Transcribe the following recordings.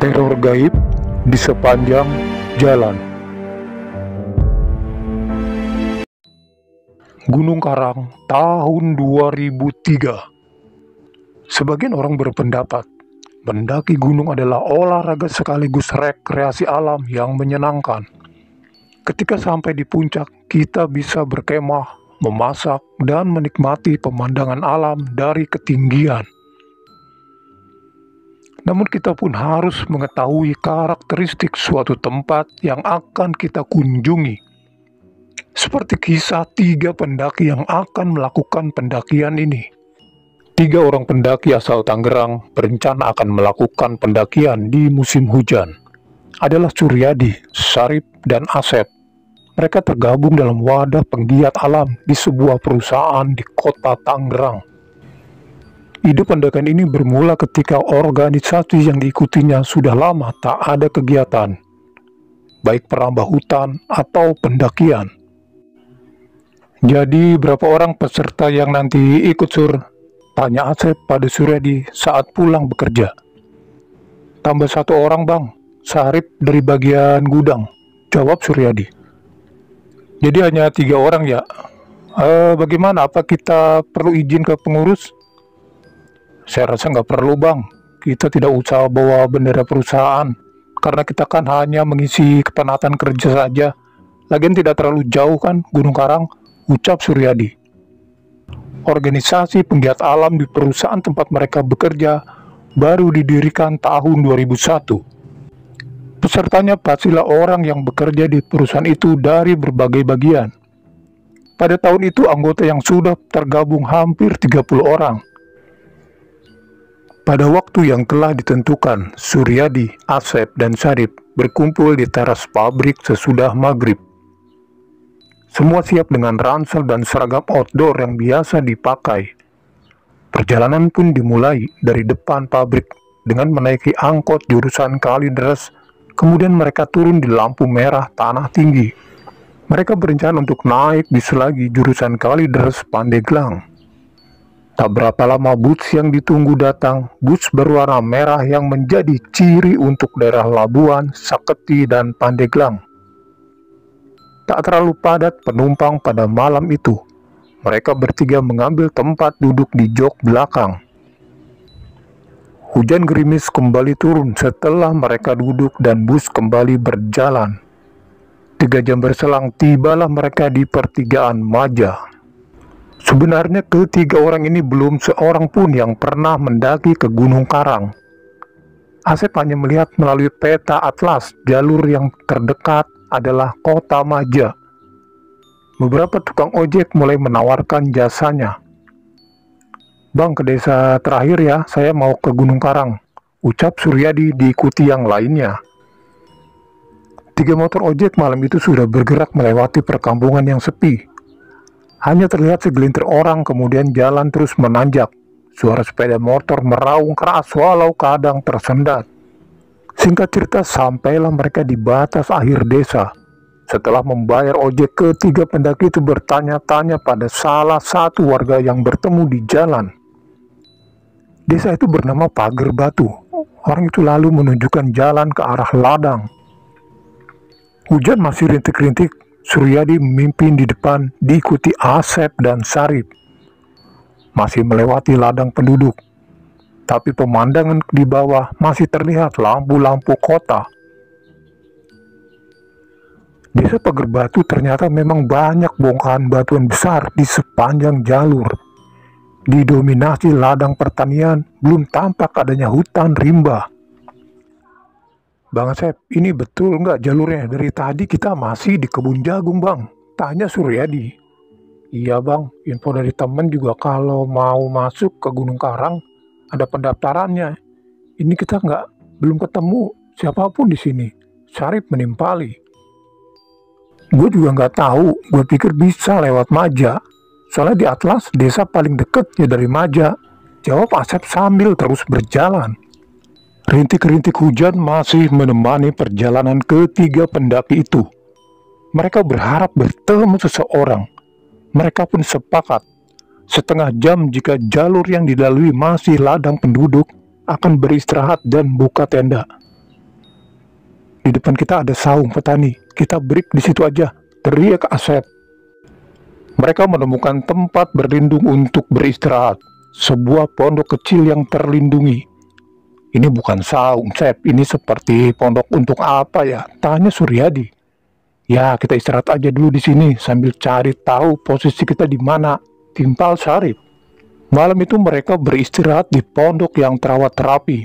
teror gaib di sepanjang jalan. Gunung Karang tahun 2003. Sebagian orang berpendapat mendaki gunung adalah olahraga sekaligus rekreasi alam yang menyenangkan. Ketika sampai di puncak, kita bisa berkemah, memasak, dan menikmati pemandangan alam dari ketinggian. Namun kita pun harus mengetahui karakteristik suatu tempat yang akan kita kunjungi. Seperti kisah 3 pendaki yang akan melakukan pendakian ini. 3 orang pendaki asal Tangerang berencana akan melakukan pendakian di musim hujan. Adalah Suryadi, Sarip, dan Asep. Mereka tergabung dalam wadah penggiat alam di sebuah perusahaan di kota Tangerang. Ide pendakian ini bermula ketika organisasi yang diikutinya sudah lama tak ada kegiatan, baik perambah hutan atau pendakian. Jadi berapa orang peserta yang nanti ikut, Sur? Tanya Asep pada Suryadi saat pulang bekerja. Tambah 1 orang, Bang. Sarip dari bagian gudang, jawab Suryadi. Jadi hanya 3 orang ya? Bagaimana? Apa kita perlu izin ke pengurus? Saya rasa nggak perlu, Bang. Kita tidak usah bawa bendera perusahaan, karena kita kan hanya mengisi kepenatan kerja saja. Lagian tidak terlalu jauh kan Gunung Karang, ucap Suryadi. Organisasi penggiat alam di perusahaan tempat mereka bekerja baru didirikan tahun 2001. Pesertanya pastilah orang yang bekerja di perusahaan itu dari berbagai bagian. Pada tahun itu anggota yang sudah tergabung hampir 30 orang. Pada waktu yang telah ditentukan, Suryadi, Asep, dan Sarip berkumpul di teras pabrik sesudah maghrib. Semua siap dengan ransel dan seragam outdoor yang biasa dipakai. Perjalanan pun dimulai dari depan pabrik dengan menaiki angkot jurusan Kalideres, kemudian mereka turun di lampu merah Tanah Tinggi. Mereka berencana untuk naik bis lagi jurusan Kalideres Pandeglang. Tak berapa lama bus yang ditunggu datang, bus berwarna merah yang menjadi ciri untuk daerah Labuan, Saketi, dan Pandeglang. Tak terlalu padat penumpang pada malam itu. Mereka bertiga mengambil tempat duduk di jok belakang. Hujan gerimis kembali turun setelah mereka duduk dan bus kembali berjalan. 3 jam berselang tibalah mereka di pertigaan Maja. Sebenarnya ketiga orang ini belum seorang pun yang pernah mendaki ke Gunung Karang. Asep hanya melihat melalui peta atlas jalur yang terdekat adalah kota Maja. Beberapa tukang ojek mulai menawarkan jasanya. Bang, ke desa terakhir ya, saya mau ke Gunung Karang, ucap Suryadi diikuti yang lainnya. 3 motor ojek malam itu sudah bergerak melewati perkampungan yang sepi. Hanya terlihat segelintir orang, kemudian jalan terus menanjak. Suara sepeda motor meraung keras walau kadang tersendat. Singkat cerita, sampailah mereka di batas akhir desa. Setelah membayar ojek, ketiga pendaki itu bertanya-tanya pada salah satu warga yang bertemu di jalan. Desa itu bernama Pager Batu. Orang itu lalu menunjukkan jalan ke arah ladang. Hujan masih rintik-rintik. Suryadi memimpin di depan, diikuti Asep dan Sarip. Masih melewati ladang penduduk, tapi pemandangan di bawah masih terlihat lampu-lampu kota. Desa Pager Batu ternyata memang banyak bongkahan batuan besar di sepanjang jalur. Didominasi ladang pertanian, belum tampak adanya hutan rimba. Bang Asep, ini betul nggak jalurnya? Dari tadi kita masih di kebun jagung, Bang. Tanya Suryadi. Iya, Bang. Info dari temen juga kalau mau masuk ke Gunung Karang ada pendaftarannya. Ini kita belum ketemu siapapun di sini. Sarip menimpali. Gue juga nggak tahu. Gue pikir bisa lewat Maja. Soalnya di atlas desa paling deket ya dari Maja. Jawab Asep sambil terus berjalan. Rintik-rintik hujan masih menemani perjalanan ketiga pendaki itu. Mereka berharap bertemu seseorang. Mereka pun sepakat. Setengah jam jika jalur yang dilalui masih ladang penduduk, akan beristirahat dan buka tenda. Di depan kita ada saung petani. Kita break di situ aja, teriak Asep. Mereka menemukan tempat berlindung untuk beristirahat. Sebuah pondok kecil yang terlindungi. Ini bukan saung, Sep. Ini seperti pondok untuk apa ya? Tanya Suryadi. Ya, kita istirahat aja dulu di sini sambil cari tahu posisi kita di mana. Timpal Syarif. Malam itu mereka beristirahat di pondok yang terawat rapi.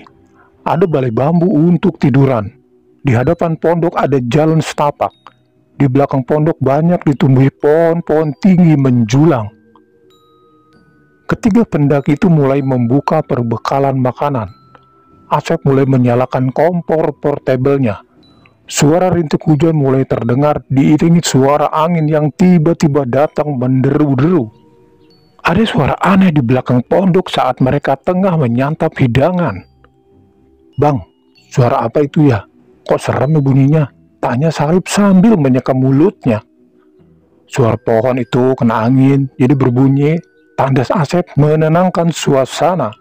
Ada balai bambu untuk tiduran. Di hadapan pondok ada jalan setapak. Di belakang pondok banyak ditumbuhi pohon-pohon tinggi menjulang. Ketiga pendaki itu mulai membuka perbekalan makanan. Asep mulai menyalakan kompor portable-nya. Suara rintik hujan mulai terdengar diiringi suara angin yang tiba-tiba datang menderu-deru. Ada suara aneh di belakang pondok saat mereka tengah menyantap hidangan. "Bang, suara apa itu ya? Kok serem ya bunyinya?" tanya Syarif sambil menyeka mulutnya. Suara pohon itu kena angin jadi berbunyi, tandas Asep menenangkan suasana.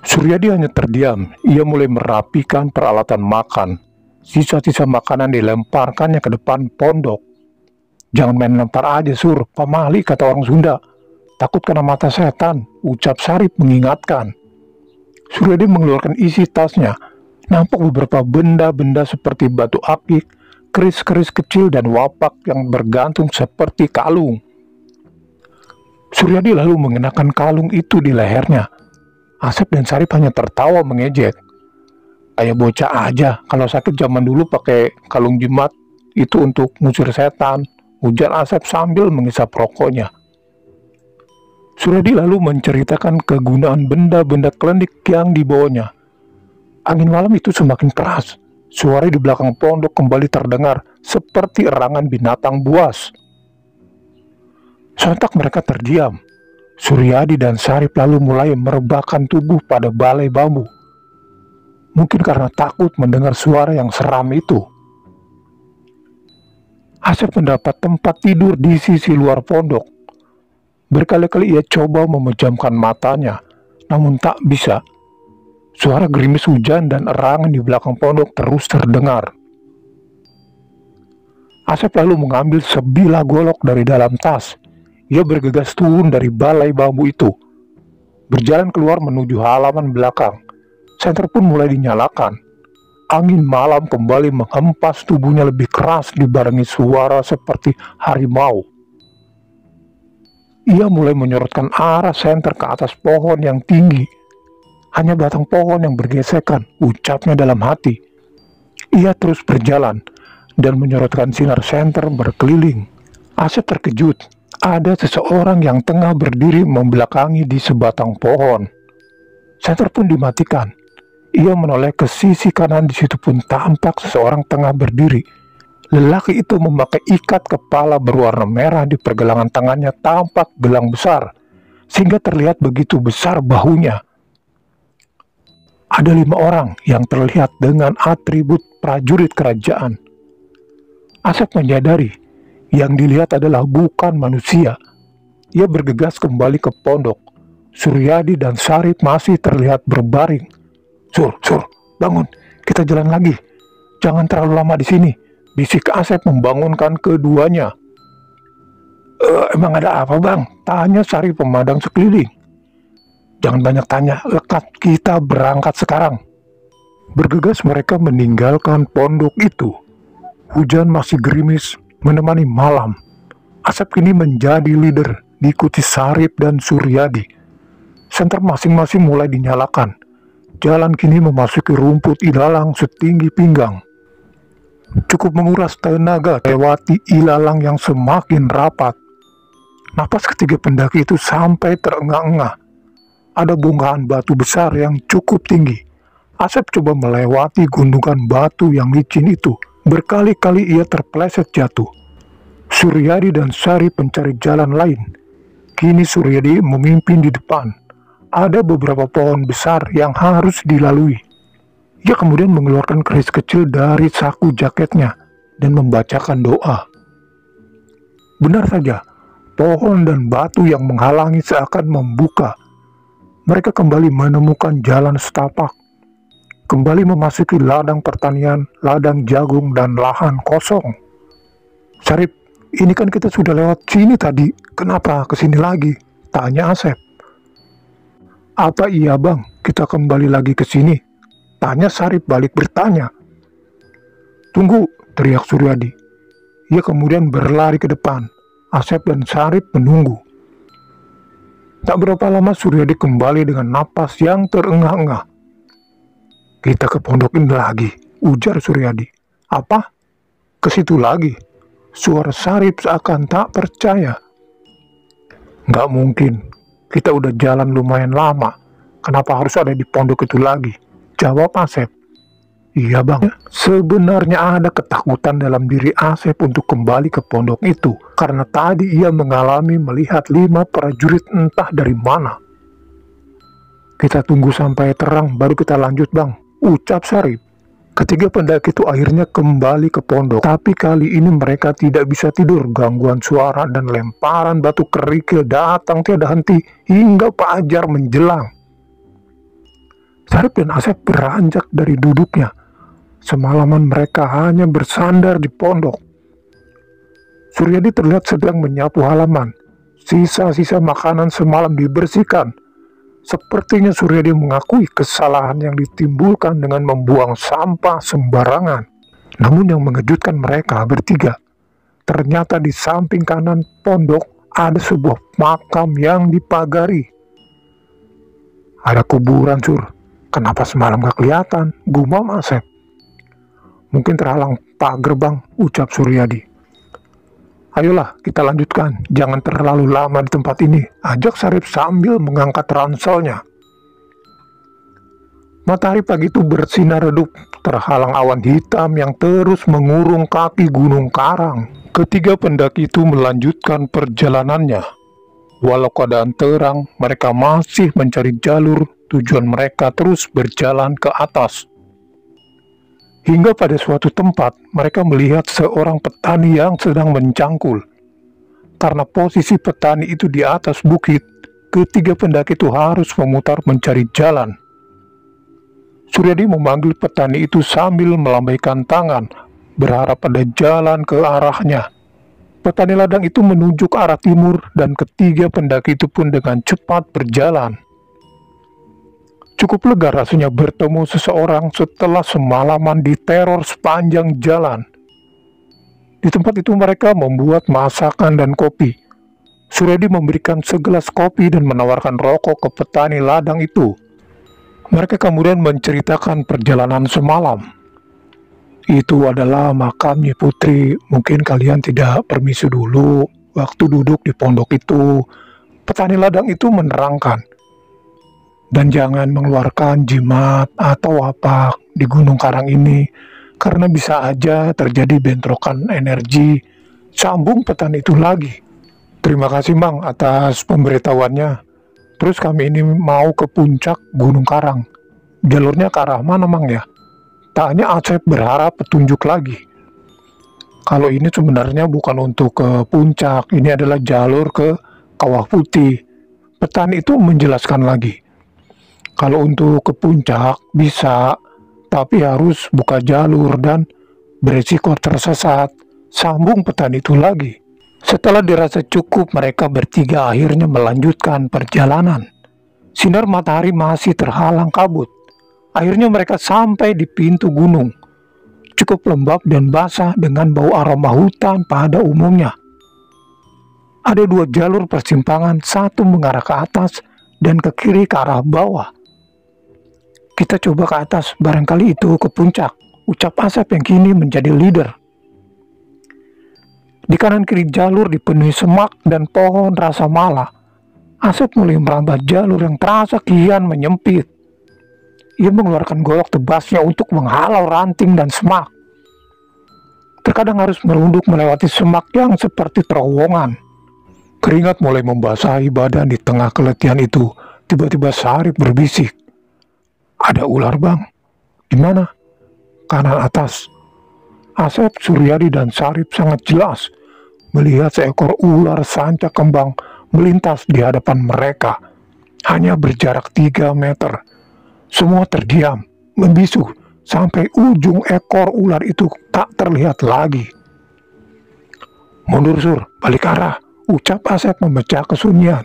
Suryadi hanya terdiam. Ia mulai merapikan peralatan makan. Sisa-sisa makanan dilemparkannya ke depan pondok. "Jangan main lempar aja, Sur. Pamali, kata orang Sunda. Takut kena mata setan," ucap Syarif mengingatkan. Suryadi mengeluarkan isi tasnya. Nampak beberapa benda-benda seperti batu akik, keris-keris kecil, dan wapak yang bergantung seperti kalung. Suryadi lalu mengenakan kalung itu di lehernya. Asep dan Syarif hanya tertawa mengejek. "Kayak bocah aja, kalau sakit zaman dulu pakai kalung jimat itu untuk ngusir setan," ujar Asep sambil menghisap rokoknya. Suryadi lalu menceritakan kegunaan benda-benda klinik yang dibawanya. Angin malam itu semakin keras. Suara di belakang pondok kembali terdengar seperti erangan binatang buas. Sontak mereka terdiam. Suryadi dan Syarif lalu mulai merebahkan tubuh pada balai bambu. Mungkin karena takut mendengar suara yang seram itu. Asep mendapat tempat tidur di sisi luar pondok. Berkali-kali ia coba memejamkan matanya, namun tak bisa. Suara gerimis hujan dan erangan di belakang pondok terus terdengar. Asep lalu mengambil sebilah golok dari dalam tas. Ia bergegas turun dari balai bambu itu, berjalan keluar menuju halaman belakang. Senter pun mulai dinyalakan. Angin malam kembali menghempas tubuhnya lebih keras dibarengi suara seperti harimau. Ia mulai menyorotkan arah senter ke atas pohon yang tinggi. "Hanya batang pohon yang bergesekan," ucapnya dalam hati. Ia terus berjalan dan menyorotkan sinar senter berkeliling. Asep terkejut. Ada seseorang yang tengah berdiri membelakangi di sebatang pohon. Senter pun dimatikan. Ia menoleh ke sisi kanan, di situ pun tampak seseorang tengah berdiri. Lelaki itu memakai ikat kepala berwarna merah, di pergelangan tangannya tampak gelang besar, sehingga terlihat begitu besar bahunya. Ada 5 orang yang terlihat dengan atribut prajurit kerajaan. Asep menyadari yang dilihat adalah bukan manusia. Ia bergegas kembali ke pondok. Suryadi dan Syarif masih terlihat berbaring. Sur, bangun, kita jalan lagi. Jangan terlalu lama di sini," bisik Asep membangunkan keduanya. Emang ada apa, Bang?" tanya Syarif memandang sekeliling. "Jangan banyak tanya, lekat, kita berangkat sekarang." Bergegas mereka meninggalkan pondok itu. Hujan masih gerimis menemani malam. Asep kini menjadi leader, diikuti Syarif dan Suryadi. Senter masing-masing mulai dinyalakan. Jalan kini memasuki rumput ilalang setinggi pinggang. Cukup menguras tenaga lewati ilalang yang semakin rapat. Napas ketiga pendaki itu sampai terengah-engah. Ada bongkahan batu besar yang cukup tinggi. Asep coba melewati gundukan batu yang licin itu. Berkali-kali ia terpeleset jatuh. Suryadi dan Syarif mencari jalan lain. Kini Suryadi memimpin di depan. Ada beberapa pohon besar yang harus dilalui. Ia kemudian mengeluarkan keris kecil dari saku jaketnya dan membacakan doa. Benar saja, pohon dan batu yang menghalangi seakan membuka. Mereka kembali menemukan jalan setapak. kembali memasuki ladang pertanian, ladang jagung, dan lahan kosong. "Sarip, ini kan kita sudah lewat sini tadi, kenapa kesini lagi?" tanya Asep. "Apa iya bang, kita kembali lagi ke sini?" tanya Sarip balik bertanya. "Tunggu," teriak Suryadi. Ia kemudian berlari ke depan. Asep dan Sarip menunggu. Tak berapa lama Suryadi kembali dengan napas yang terengah-engah. "Kita ke pondok ini lagi," ujar Suryadi. "Apa? Ke situ lagi?" suara Sarip seakan tak percaya. "Nggak mungkin, kita udah jalan lumayan lama. Kenapa harus ada di pondok itu lagi?" jawab Asep. "Iya bang, sebenarnya ada ketakutan dalam diri Asep untuk kembali ke pondok itu, karena tadi ia mengalami melihat 5 prajurit entah dari mana." "Kita tunggu sampai terang baru kita lanjut bang," ucap Sarip. Ketiga pendaki itu akhirnya kembali ke pondok, tapi kali ini mereka tidak bisa tidur. Gangguan suara dan lemparan batu kerikil datang tiada henti hingga fajar menjelang. Sarip dan Asep beranjak dari duduknya. Semalaman mereka hanya bersandar di pondok. Suryadi terlihat sedang menyapu halaman. Sisa-sisa makanan semalam dibersihkan. Sepertinya Suryadi mengakui kesalahan yang ditimbulkan dengan membuang sampah sembarangan. Namun yang mengejutkan mereka bertiga, ternyata di samping kanan pondok ada sebuah makam yang dipagari. "Ada kuburan, Sur. Kenapa semalam gak kelihatan?" gumam Asep. "Mungkin terhalang pagar bang," ucap Suryadi. "Ayolah kita lanjutkan, jangan terlalu lama di tempat ini," ajak Sarip sambil mengangkat ranselnya. Matahari pagi itu bersinar redup, terhalang awan hitam yang terus mengurung kaki Gunung Karang. Ketiga pendaki itu melanjutkan perjalanannya. Walau keadaan terang, mereka masih mencari jalur. Tujuan mereka terus berjalan ke atas. Hingga pada suatu tempat, mereka melihat seorang petani yang sedang mencangkul. Karena posisi petani itu di atas bukit, ketiga pendaki itu harus memutar mencari jalan. Suryadi memanggil petani itu sambil melambaikan tangan, berharap ada jalan ke arahnya. Petani ladang itu menunjuk arah timur dan ketiga pendaki itu pun dengan cepat berjalan. Cukup lega rasanya bertemu seseorang setelah semalaman diteror sepanjang jalan. Di tempat itu mereka membuat masakan dan kopi. Suryadi memberikan segelas kopi dan menawarkan rokok ke petani ladang itu. Mereka kemudian menceritakan perjalanan semalam. "Itu adalah makamnya Putri. Mungkin kalian tidak permisi dulu waktu duduk di pondok itu," petani ladang itu menerangkan. "Dan jangan mengeluarkan jimat atau wapak di Gunung Karang ini, karena bisa aja terjadi bentrokan energi," sambung petani itu lagi. "Terima kasih Mang atas pemberitahuannya. Terus kami ini mau ke puncak Gunung Karang. Jalurnya ke arah mana Mang ya?" tanya Asep berharap petunjuk lagi. "Kalau ini sebenarnya bukan untuk ke puncak, ini adalah jalur ke Kawah Putih," petani itu menjelaskan lagi. "Kalau untuk ke puncak bisa, tapi harus buka jalur dan beresiko tersesat," sambung petani itu lagi. Setelah dirasa cukup, mereka bertiga akhirnya melanjutkan perjalanan. Sinar matahari masih terhalang kabut. Akhirnya mereka sampai di pintu gunung. Cukup lembab dan basah dengan bau aroma hutan pada umumnya. Ada 2 jalur persimpangan, satu mengarah ke atas dan ke kiri ke arah bawah. "Kita coba ke atas, barangkali itu ke puncak," ucap Asep yang kini menjadi leader. Di kanan kiri jalur dipenuhi semak dan pohon rasa mala. Asep mulai merambah jalur yang terasa kian menyempit. Ia mengeluarkan golok tebasnya untuk menghalau ranting dan semak. Terkadang harus merunduk melewati semak yang seperti terowongan. Keringat mulai membasahi badan di tengah keletihan itu. Tiba-tiba Sarip berbisik, "Ada ular bang." "Di mana?" "Kanan atas." Asep, Suryadi, dan Sarip sangat jelas melihat seekor ular sanca kembang melintas di hadapan mereka. Hanya berjarak 3 meter. Semua terdiam. membisu sampai ujung ekor ular itu tak terlihat lagi. "Mundur Sur, balik arah," ucap Asep memecah kesunyian.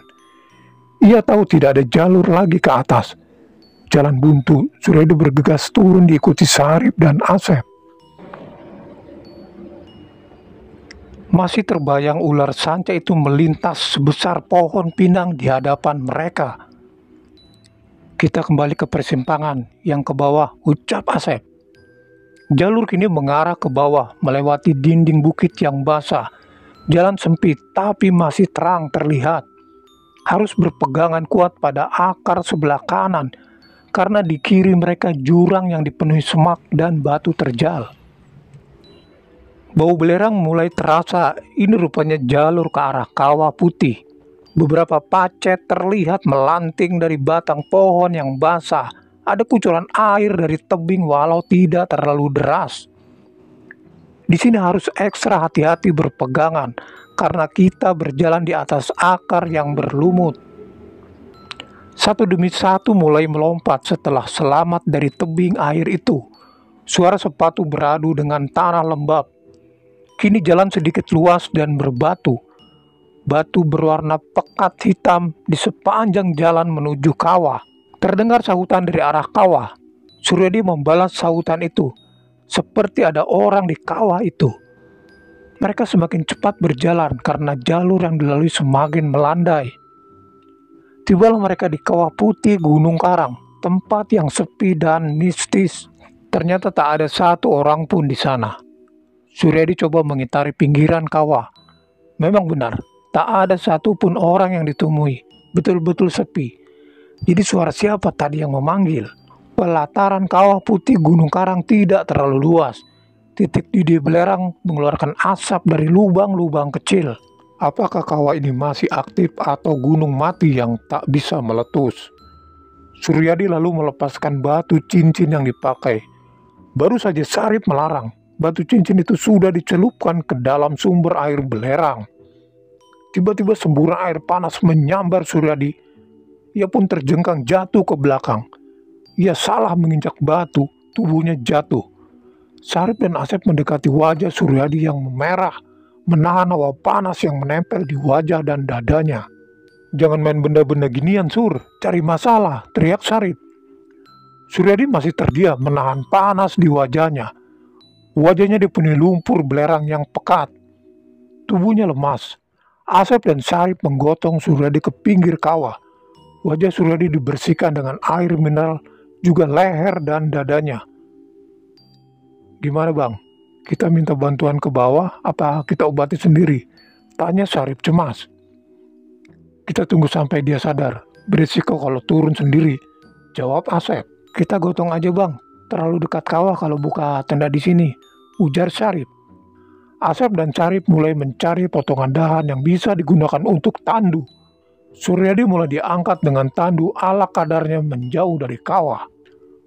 Ia tahu tidak ada jalur lagi ke atas. Jalan buntu, Suryadi bergegas turun diikuti Sarip dan Asep. Masih terbayang ular sanca itu melintas sebesar pohon pinang di hadapan mereka. "Kita kembali ke persimpangan yang ke bawah," ucap Asep. Jalur kini mengarah ke bawah melewati dinding bukit yang basah. Jalan sempit tapi masih terang terlihat. Harus berpegangan kuat pada akar sebelah kanan karena di kiri mereka jurang yang dipenuhi semak dan batu terjal. Bau belerang mulai terasa. Ini rupanya jalur ke arah Kawah Putih. Beberapa pacet terlihat melanting dari batang pohon yang basah. Ada kucuran air dari tebing walau tidak terlalu deras. Di sini harus ekstra hati-hati berpegangan karena kita berjalan di atas akar yang berlumut. Satu demi satu mulai melompat setelah selamat dari tebing air itu. Suara sepatu beradu dengan tanah lembab. Kini jalan sedikit luas dan berbatu. Batu berwarna pekat hitam di sepanjang jalan menuju kawah. Terdengar sahutan dari arah kawah. Suryadi membalas sahutan itu. Seperti ada orang di kawah itu. Mereka semakin cepat berjalan karena jalur yang dilalui semakin melandai. Tibalah mereka di Kawah Putih Gunung Karang, tempat yang sepi dan mistis. Ternyata tak ada satu orang pun di sana. Suryadi coba mengitari pinggiran kawah. Memang benar, tak ada satupun orang yang ditemui. Betul-betul sepi. Jadi suara siapa tadi yang memanggil? Pelataran Kawah Putih Gunung Karang tidak terlalu luas. Titik didih belerang mengeluarkan asap dari lubang-lubang kecil. Apakah kawah ini masih aktif atau gunung mati yang tak bisa meletus? Suryadi lalu melepaskan batu cincin yang dipakai. Baru saja Sarip melarang. Batu cincin itu sudah dicelupkan ke dalam sumber air belerang. Tiba-tiba semburan air panas menyambar Suryadi. Ia pun terjengkang jatuh ke belakang. Ia salah menginjak batu, tubuhnya jatuh. Sarip dan Asep mendekati wajah Suryadi yang memerah, menahan hawa panas yang menempel di wajah dan dadanya. "Jangan main benda-benda ginian, Sur, cari masalah," teriak Sarip. Suryadi masih terdiam menahan panas di wajahnya. Wajahnya dipenuhi lumpur belerang yang pekat. Tubuhnya lemas. Asep dan Sarip menggotong Suryadi ke pinggir kawah. Wajah Suryadi dibersihkan dengan air mineral, juga leher dan dadanya. "Gimana Bang? Kita minta bantuan ke bawah apa kita obati sendiri?" tanya Sarip cemas. "Kita tunggu sampai dia sadar. Berisiko kalau turun sendiri," jawab Asep. "Kita gotong aja Bang. Terlalu dekat kawah kalau buka tenda di sini," ujar Sarip. Asep dan Sarip mulai mencari potongan dahan yang bisa digunakan untuk tandu. Suryadi mulai diangkat dengan tandu ala kadarnya menjauh dari kawah.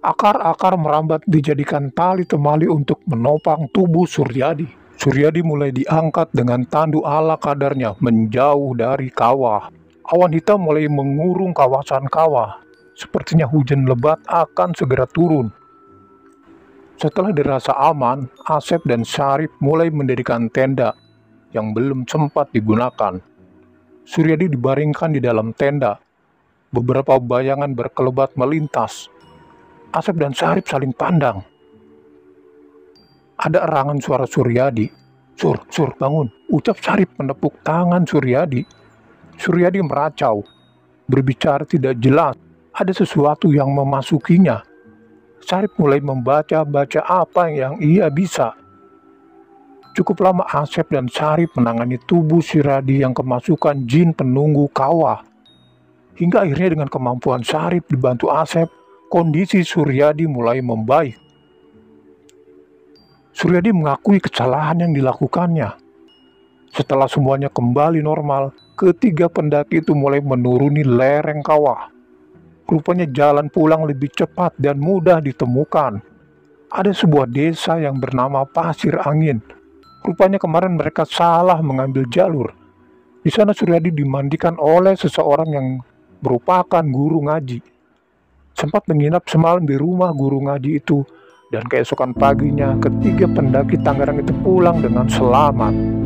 Akar-akar merambat dijadikan tali temali untuk menopang tubuh Suryadi. Suryadi mulai diangkat dengan tandu ala kadarnya menjauh dari kawah. Awan hitam mulai mengurung kawasan kawah. Sepertinya hujan lebat akan segera turun. Setelah dirasa aman, Asep dan Sarip mulai mendirikan tenda yang belum sempat digunakan. Suryadi dibaringkan di dalam tenda. Beberapa bayangan berkelebat melintas. Asep dan Sarip saling pandang. Ada erangan suara Suryadi. Sur, bangun," ucap Sarip menepuk tangan Suryadi. Suryadi meracau. Berbicara tidak jelas. Ada sesuatu yang memasukinya. Sarip mulai membaca-baca apa yang ia bisa. Cukup lama Asep dan Sarip menangani tubuh Suryadi yang kemasukan jin penunggu kawah. Hingga akhirnya dengan kemampuan Sarip dibantu Asep, kondisi Suryadi mulai membaik. Suryadi mengakui kesalahan yang dilakukannya. Setelah semuanya kembali normal, ketiga pendaki itu mulai menuruni lereng kawah. Rupanya jalan pulang lebih cepat dan mudah ditemukan. Ada sebuah desa yang bernama Pasir Angin. Rupanya kemarin mereka salah mengambil jalur. Di sana Suryadi dimandikan oleh seseorang yang merupakan guru ngaji. sempat menginap semalam di rumah guru ngaji itu, dan keesokan paginya ketiga pendaki Tangerang itu pulang dengan selamat.